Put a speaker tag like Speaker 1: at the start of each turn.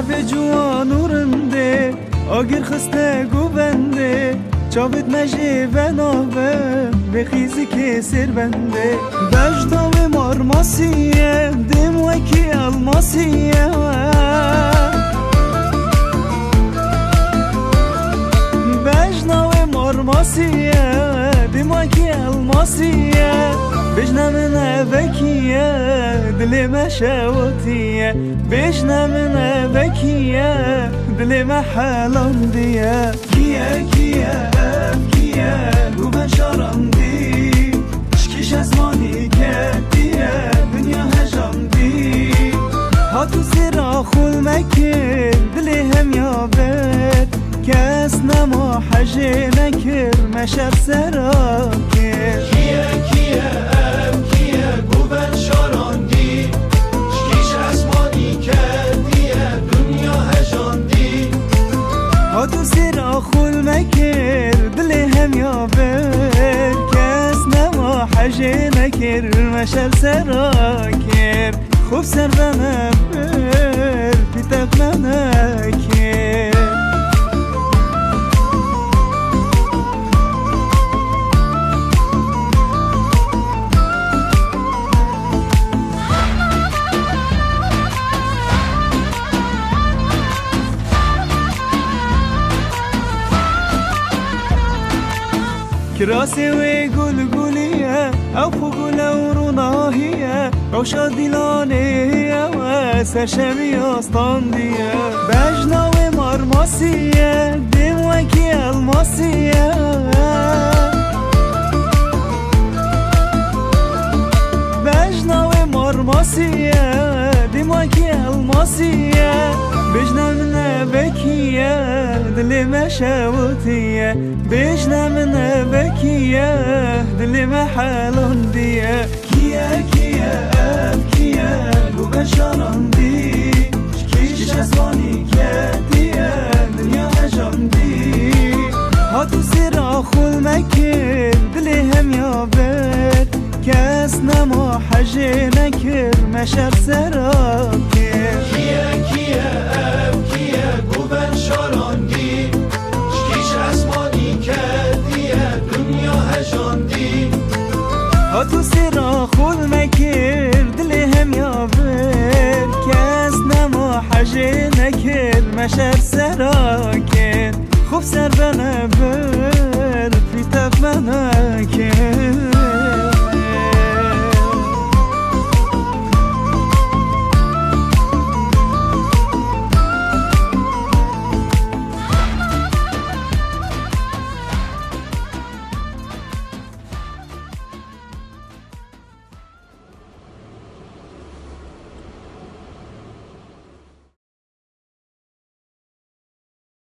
Speaker 1: به جوانورنده آگر خسته گوبنده چاوت مجه و ناوه بخیزی که سر بنده بجدام مارماسیه دم وکی الماسیه بجنام مارماسیه دم وکی الماسیه بجنام نبکیه دل ما شوتیه بجنام نبکیه دل ما حالم دیه کیه کیه کیه گوبن شارم دی شکیش ازمانی که دیه دنیا هجام دی هاتو سرا خول مکر دلی هم یابد کس نما حجه نکر مشر سرا کر
Speaker 2: کیه کیه کیه گوبن شارم دی شکیش ازمانی که دیه دنیا هجام دی
Speaker 1: هاتو سرا خول مکر دلی هم یابد کس نما حجه نکر مشر سرا کر خوب سر بنا بر پیتق منا کر كراسي ويقول قولية أو فقولة وروناهية روشة ديلانية واسر شمي أسطاندية بجنا ومرماسية دم وكي الماسية بجنا ومرماسية دم وكي الماسية بجنا من بكية دل ما شاوتية بجنا من بكية دل ما حالون دية كيا كيا كيا قوبن شارم دي شكيش اسواني كاتية دنيا هجام دي هاتو سرا خول مكر دلي هم يابد كاس نما حجي نكر مشر سرا كر
Speaker 2: کیه کیه کیه گوبن شارم دی شکیش ازمانی که دیه دنیا هجام دی
Speaker 1: هاتو سرا خول مكر دلي هم يابر كاس نما حجي نكر مشر سرا كر خوب سر بنا بر